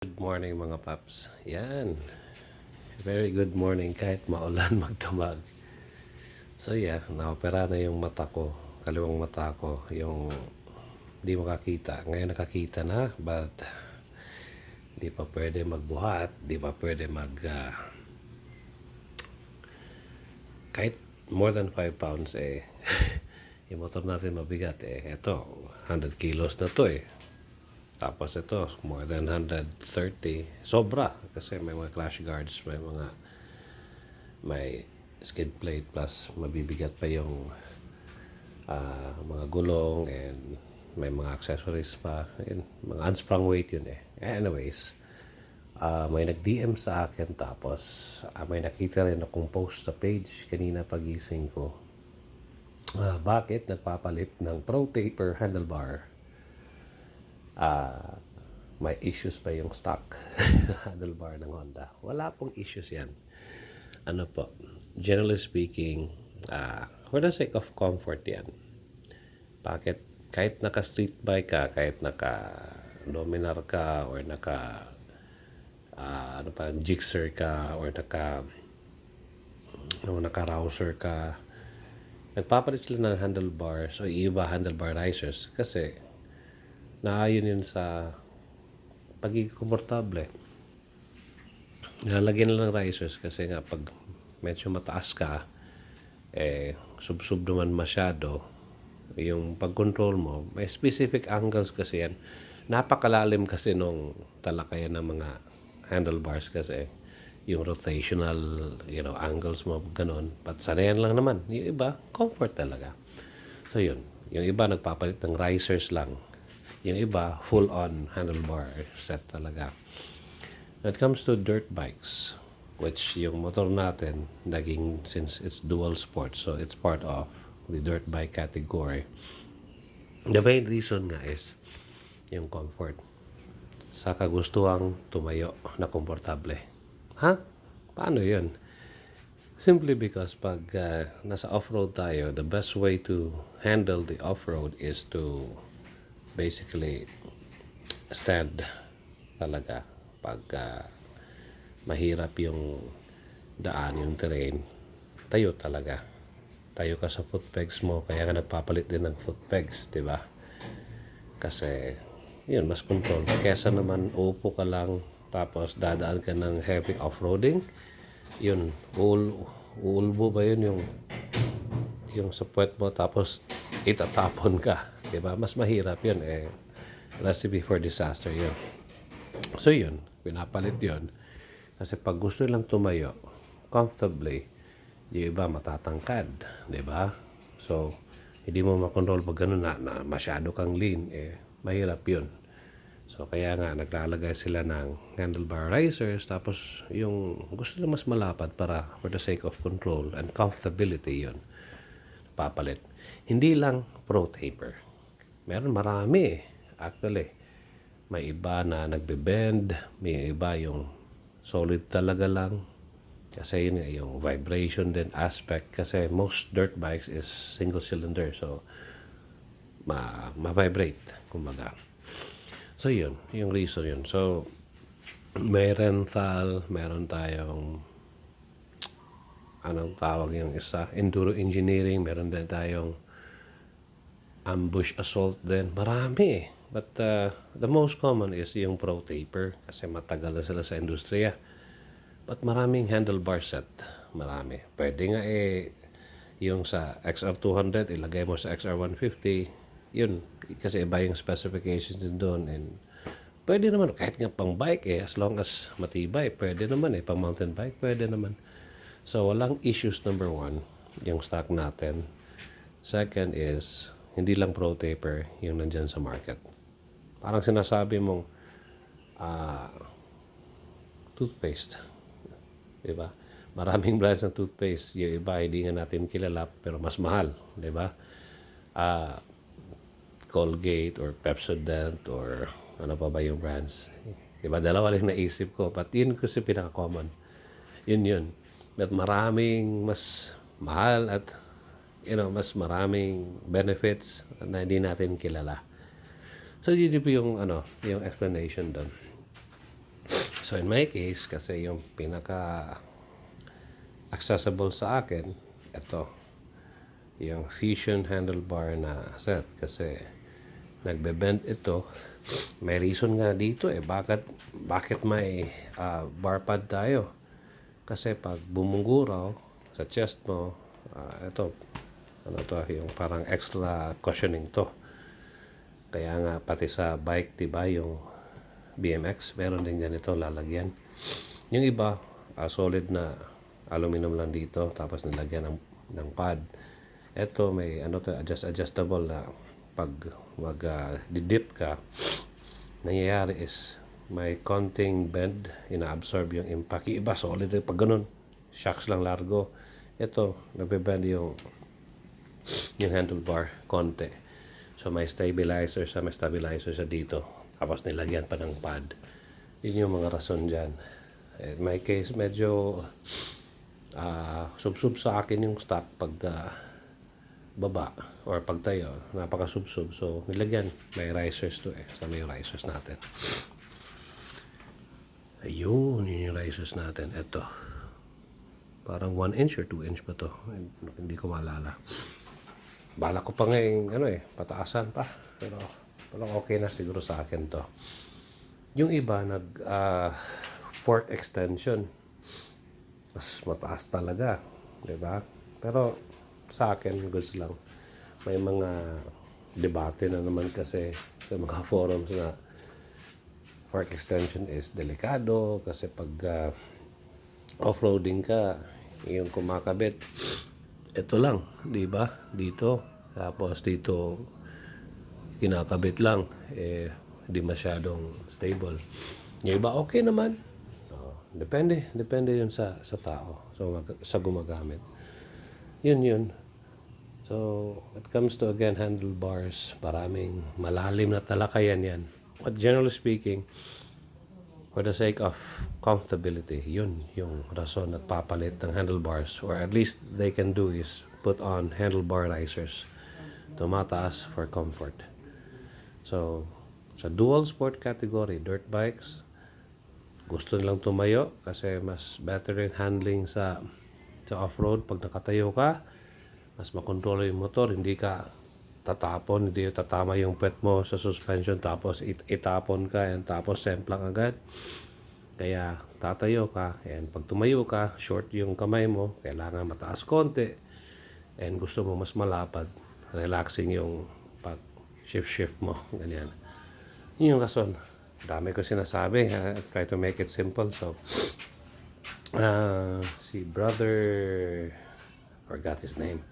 Good morning mga paps. Yan. Very good morning kahit maulan magdamag. So yeah, naopera na yung mata ko. Kaliwang mata ko. Yung di makakita. Ngayon nakakita na but di pa pwede magbuhat. Di pa pwede kahit more than 5 pounds yung motor natin mabigat Ito, 100 kilos na to Tapos ito, more than 130. Sobra. Kasi may mga crash guards, may skid plate, plus mabibigat pa yung mga gulong, and may mga accessories pa. Yun, mga unsprung weight yun Anyways, may nag-DM sa akin, tapos may nakita rin akong post sa page kanina pagising ko. Bakit nagpapalit ng Pro Taper handlebar? May issues pa yung stock handlebar ng Honda. Wala pong issues yan. Ano po, generally speaking, for the sake of comfort yan. Bakit? Kahit naka street bike ka, kahit naka Dominar ka, or naka Gixxer ka, or naka Rouser ka, nagpapalit sila ng handlebars o iba handlebar risers kasi naayon yun sa pagiging komportable. Lalagyan lang ng risers kasi nga pag medyo mataas ka, sub-sub naman masyado, yung pag-control mo, may specific angles kasi yan. Napakalalim kasi nung talakayan ng mga handlebars kasi yung rotational, angles mo, ganun. But sanayan lang naman. Yung iba, comfort talaga. So yun, yung iba nagpapalit ng risers lang. Yung iba, full-on handlebar set talaga. When it comes to dirt bikes, which yung motor natin, since it's dual sport, so it's part of the dirt bike category. The main reason nga is yung comfort. Sa kagustuhang tumayo na komportable. Paano yun? Simply because pag nasa off-road tayo, the best way to handle the off-road is to basically stand talaga. Pag mahirap yung daan, yung terrain, tayo talaga. Tayo ka sa foot pegs mo, kaya ka nagpapalit din ng foot pegs, di ba? Kasi yun, mas control. Kesa naman upo ka lang, tapos dadaan ka ng heavy off-roading, yun, uulbo ba yun yung sa puwet mo, tapos itatapon ka, di ba? Mas mahirap yun recipe for disaster yun. So yun, pinapalit yun kasi pag gusto lang tumayo comfortably, yung iba matatangkad, di ba? So hindi mo makontrol pag gano'n na masyado kang lean, mahirap yun. So kaya nga naglalagay sila ng handlebar risers, tapos yung gusto na mas malapad para for the sake of control and comfortability yun papalit. Hindi lang Pro Taper. Meron marami actually. May iba na nagbe-bend, may iba yung solid talaga lang. Kasi yun yung vibration din aspect, kasi most dirt bikes is single cylinder, so ma-vibrate kumbaga. So yun, yung reason yun. So may rental, meron tayong anong tawag yung isa, enduro engineering, meron din tayong ambush assault din. Marami But the most common is yung Pro Taper kasi matagal na sila sa industriya. But maraming handlebar set. Marami. Pwede nga yung sa XR200, ilagay mo sa XR150. Yun. Kasi iba yung specifications din doon. And pwede naman, kahit nga pang bike as long as matibay, pwede naman pang mountain bike, pwede naman. So, walang issues number one, yung stock natin. Second is, hindi lang Pro Taper yung nandyan sa market. Parang sinasabi mong toothpaste. Diba? Maraming brands ng toothpaste. Yung iba, hindi nga natin kilala, pero mas mahal. Diba? Colgate or Pepsodent or ano pa ba yung brands. Diba? Dalawa lang naisip ko. But yun kasi pinaka-common. Yun. But maraming mas mahal at mas maraming benefits na hindi natin kilala. So yun po yung explanation doon. So in my case, kasi yung pinaka accessible sa akin, ito, yung Fusion handlebar na set. Kasi nagbe-bend ito. May reason nga dito bakit may bar pad tayo. Kasi pag bumunguraw sa chest mo, ito, ano to, yung parang extra cushioning to. Kaya nga pati sa bike, diba, yung BMX, meron din ganito lalagyan. Yung iba, solid na aluminum lang dito, tapos nilagyan ng pad. Ito may ano to, adjustable na pag mag-dip ka, nangyayari is may konting bend, ina-absorb yung impact. Yung iba solid, pag ganun, shocks lang largo. Ito, nagbe-bend yung handlebar konti. So may stabilizer sa dito. Tapos nilagyan pa ng pad. Yun yung mga rason dyan. In my case, medyo sub-sub sa akin yung stock pag baba or pagtayo. Napaka-sub-sub. So nilagyan. May risers to So may risers natin. Ayun, yun yung risers natin. Ito. Parang 1 inch or 2 inch pa to. Hindi ko maalala. Bala ko pa ngayon, pataasan pa. Pero okay na siguro sa akin to. Yung iba, fork extension. Mas mataas talaga. Diba? Pero sa akin, goods lang. May mga debate na naman kasi sa mga forums na fork extension is delikado kasi pag off-roading ka, yung kumakabit, ito lang, di ba? Dito. Tapos dito, kinakabit lang. Hindi masyadong stable. Yung iba, okay naman. Depende yun sa tao. So, sa gumagamit. Yun. So, when it comes to, again, handlebars, maraming malalim na talakayan yan. But generally speaking, for the sake of comfortability, yun yung rason at papalit ng handlebars, or at least they can do is put on handlebar risers, tumataas for comfort. So sa dual sport category, dirt bikes, gusto nilang tumayo kasi mas better yung handling sa off-road. Pag nakatayo ka, mas makontrol yung motor, hindi ka tatapon, hindi tatama yung pet mo sa suspension tapos itapon ka tapos semplang agad. Kaya tatayo ka, pag tumayo ka, short yung kamay mo, kailangan mataas konti, and gusto mo mas malapad, relaxing yung pag shift mo, ganyan. Yun yung rason. Dami ko sinasabi, try to make it simple. So si brother, forgot his name,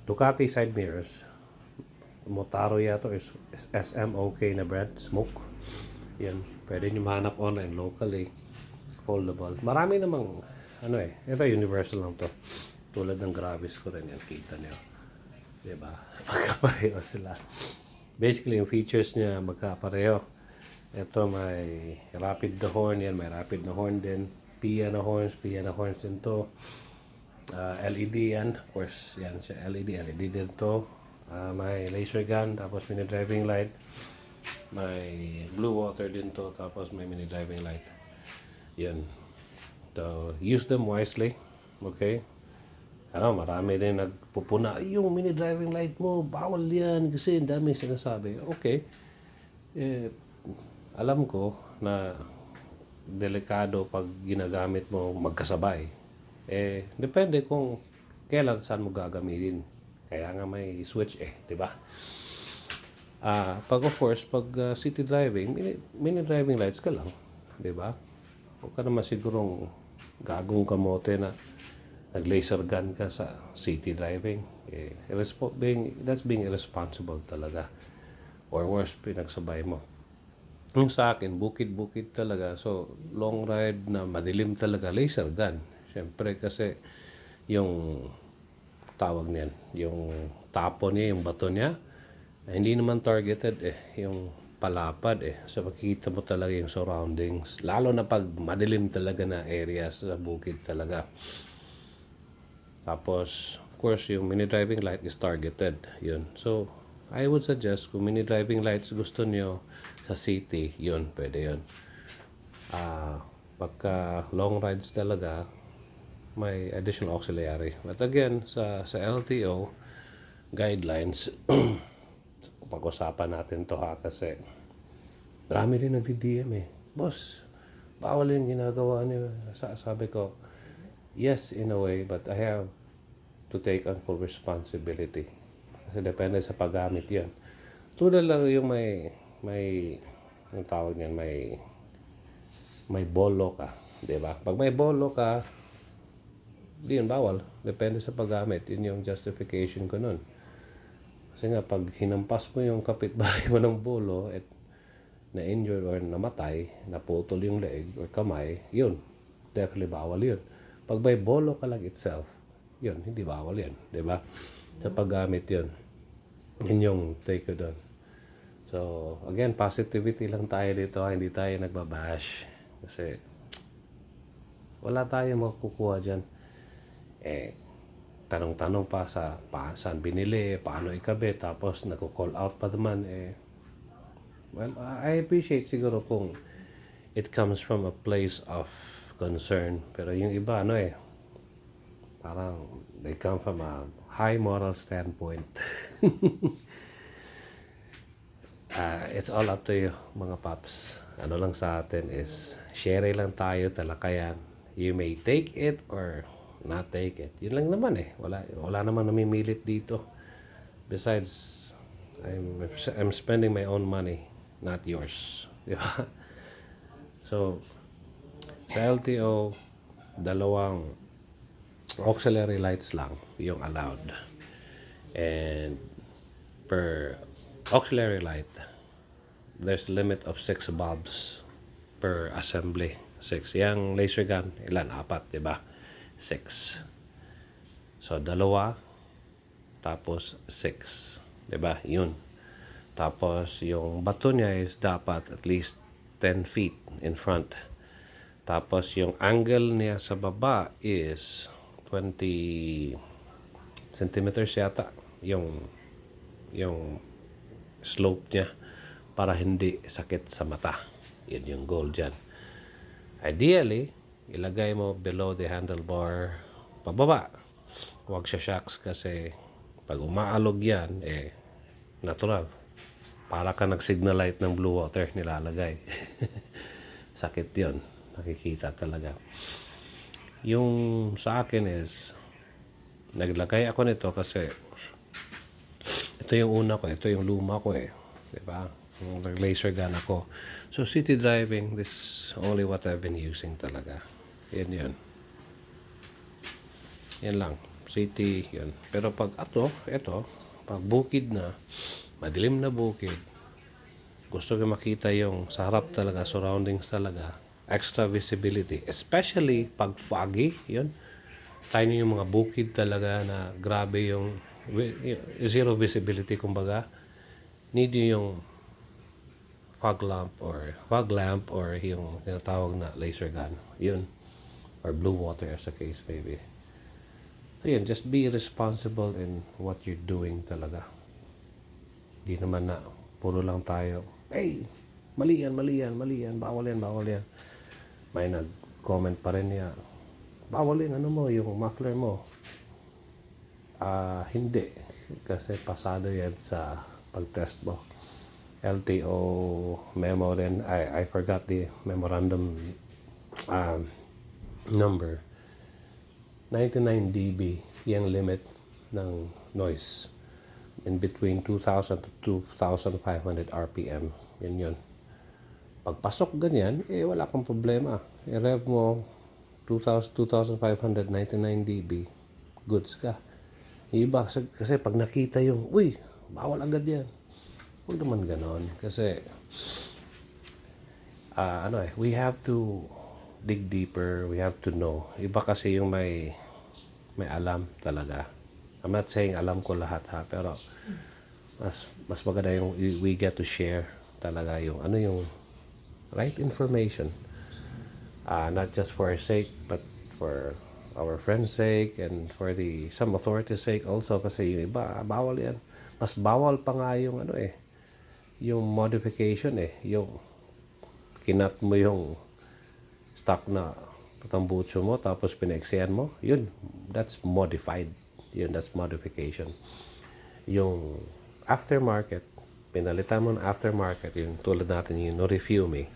Ducati side mirrors, Motaro yato is SMOK na brand, Smoke. Yan, pwede nyo mahanap online, locally, foldable. Marami namang, ito universal lang to. Tulad ng Gravis ko rin yan, kita nyo. Diba? Magkapareho sila. Basically, yung features niya magkapareho. Ito may rapid na horn, yan may rapid na horn din. PIA na horns din to. LED yan, of course, yan siya, LED din to. May laser gun, tapos mini driving light. May blue water din to, tapos may mini driving light. Yan. So, use them wisely. Okay? Marami din nagpupuna, yung mini driving light mo, bawal yan kasi dami sinasabi. Okay. Alam ko na delikado pag ginagamit mo magkasabay. Depende kung kailan saan mo gagamitin. Kaya nga may switch di ba? Pag of course, pag city driving, mini driving lights ka lang, di ba? Huwag ka naman sigurong gagong kamote na nag-laser gun ka sa city driving. That's being irresponsible talaga. Or worse, pinagsabay mo. Yung sa akin, bukid-bukid talaga. So, long ride na madilim talaga, laser gun. Siyempre kasi yung tawag niyan, yung tapo niya, yung bato niya, hindi naman targeted yung palapad so makikita mo talaga yung surroundings, lalo na pag madilim talaga na areas sa bukid talaga. Tapos of course yung mini driving light is targeted yun. So I would suggest kung mini driving lights gusto niyo, sa city, yun, pwede yun. Pagka long rides talaga, may additional auxiliary. But again, sa LTO guidelines, pag-usapan natin to ha, kasi marami din nagdi-DM eh. Boss, bawal yung ginagawa niyo. Sabi ko, yes in a way, but I have to take on full responsibility. Kasi depende sa paggamit yan. Tulad lang yung ang tawag niyan, may bolo ka. Diba? Pag may bolo ka, di yun bawal. Depende sa paggamit. Yun yung justification ko nun. Kasi nga, pag hinampas mo yung kapitbahay mo ng bolo at na-injured or namatay, naputol yung leeg or kamay, yun. Definitely bawal yun. Pag may bolo ka lang itself, yun, hindi bawal yan. Diba? Sa paggamit yun. Yun yung take ko doon. So, again, positivity lang tayo dito. Hindi tayo nagbabash. Kasi, wala tayong makukuha dyan. Tanong-tanong pa saan binili, paano ikabit, tapos nagko-call out pa naman. Well, I appreciate siguro kung it comes from a place of concern. Pero yung iba, parang they come from a high moral standpoint. It's all up to you, mga paps. Ano lang sa atin is, share lang tayo, talakayan. You may take it or not take it. Yun lang naman eh. Wala naman namimilit dito. Besides, I'm spending my own money, not yours. Di ba? So, sa LTO, 2 auxiliary lights lang yung allowed. And per auxiliary light, there's limit of 6 bulbs per assembly. 6. Yang laser gun, ilan? 4, diba? 6. So, 2, tapos 6. Diba? Yun. Tapos, yung bato niya is dapat at least 10 feet in front. Tapos, yung angle niya sa baba is 20 centimeters yata. Yung slope niya para hindi sakit sa mata. Yun yung goal dyan. Ideally, ilagay mo below the handlebar pababa. Huwag siya shocks kasi pag umaalog yan, natural. Para ka nag-signal light ng blue water nilalagay. Sakit yun. Nakikita talaga. Yung sa akin is, naglagay ako nito kasi ito yung una ko, ito yung luma ko eh. Diba? Yung laser gun ako. So city driving, this is only what I've been using talaga. Yan yun. Yan lang. City, yun. Pero pag ito, pag bukid na, madilim na bukid, gusto ko makita yung sa harap talaga, surroundings talaga, extra visibility. Especially pag foggy, yun. Tayo yung mga bukid talaga na grabe yung zero visibility, kumbaga. Need yung fog lamp or yung tinatawag na laser gun. Yun. Or blue water as a case maybe. So yun, just be responsible in what you're doing talaga. Di naman na puro lang tayo, hey, mali yan, bawal yan. May nag-comment pa rin niya, bawal yung yung muffler mo. Hindi. Kasi pasado yan sa pag-test mo. LTO memo rin. I forgot the memorandum number. 99 dB yung limit ng noise. In between 2,000 to 2,500 RPM. Yun. Pagpasok ganyan, wala kang problema. I-rev mo 2,500, 99 dB. Goods ka. Iba kasi pag nakita yung, uy, bawal agad yan. Huwag naman ganon. Kasi, we have to dig deeper. We have to know. Iba kasi yung may alam talaga. I'm not saying alam ko lahat ha, pero mas maganda yung we get to share talaga yung yung right information. Not just for our sake, but for our friends' sake and for some authorities' sake also, kasi yung iba, bawal yan. Mas bawal pa nga yung yung modification yung kinat mo yung stock na tambucho mo tapos pinaiksiyan mo, yun, that's modified. Yun, that's modification. Yung aftermarket, pinalitan mo ng aftermarket, yung tulad natin yung no-refume,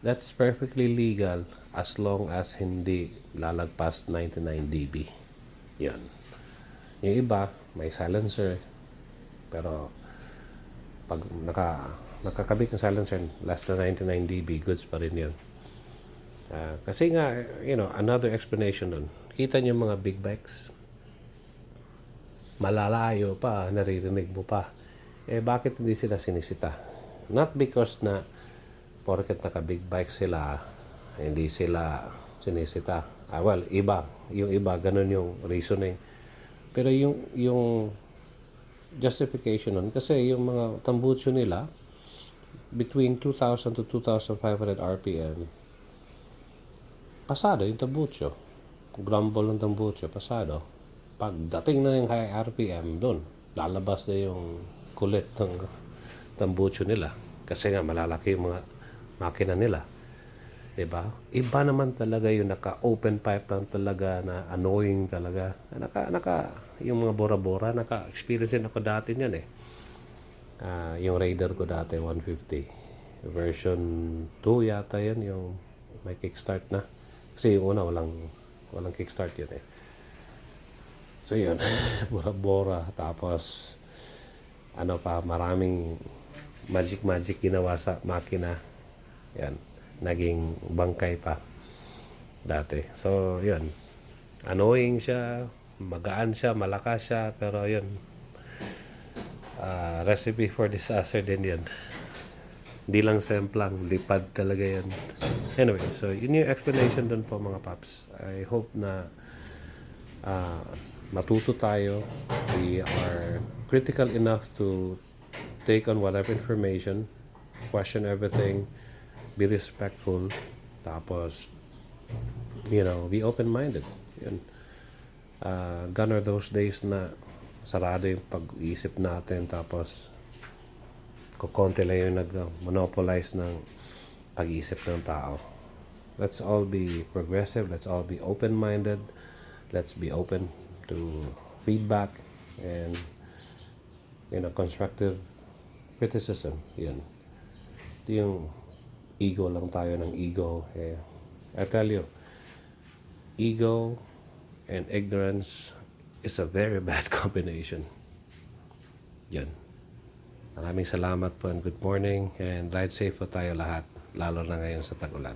that's perfectly legal as long as hindi lalagpas 99 dB. Yun. Yung iba, may silencer, pero pag nakakabit ng silencer, less than 99 dB, goods pa rin yun. Kasi nga, another explanation nun. Kita niyo mga big bikes, malalayo pa, naririnig mo pa. Bakit hindi sila sinisita? Not because na porket naka-big bike sila, hindi sila sinisita. Well, yung iba, ganun yung reasoning. Pero yung justification nun, kasi yung mga tambucho nila, between 2,000 to 2,500 RPM, pasado yung tambucho. Grumble ng tambucho, pasado. Pagdating na yung high RPM, doon, lalabas na yung kulit ng tambucho nila. Kasi nga, malalaki yung mga makina nila. Diba? Iba naman talaga yung naka-open pipe lang talaga na annoying talaga. Yung mga bora-bora, naka-experience din ako dati niyan yung Raider ko dati, 150. Version 2 yata yan, yung may kickstart na. Kasi yung una, walang kickstart yun So yun, bora-bora. Tapos, maraming magic ginawa sa makina. Yan, naging bangkay pa dati. So, yun, annoying siya, magaan siya, malakas siya, pero yun, recipe for disaster din yan. Hindi lang semplang, lipad talaga yan. Anyway, so yun yung explanation dun po mga paps. I hope na matuto tayo. We are critical enough to take on whatever information, question everything, be respectful, tapos, be open-minded. Yun. Gone are those days na sarado yung pag-iisip natin, tapos kukonti lang yung nag-monopolize ng pag-iisip ng tao. Let's all be progressive. Let's all be open-minded. Let's be open to feedback and constructive criticism. Yan. Ito yung ego lang tayo ng ego. I tell you, ego and ignorance is a very bad combination. Yan. Maraming salamat po and good morning and ride safe po tayo lahat, lalo na ngayon sa tag-ulan.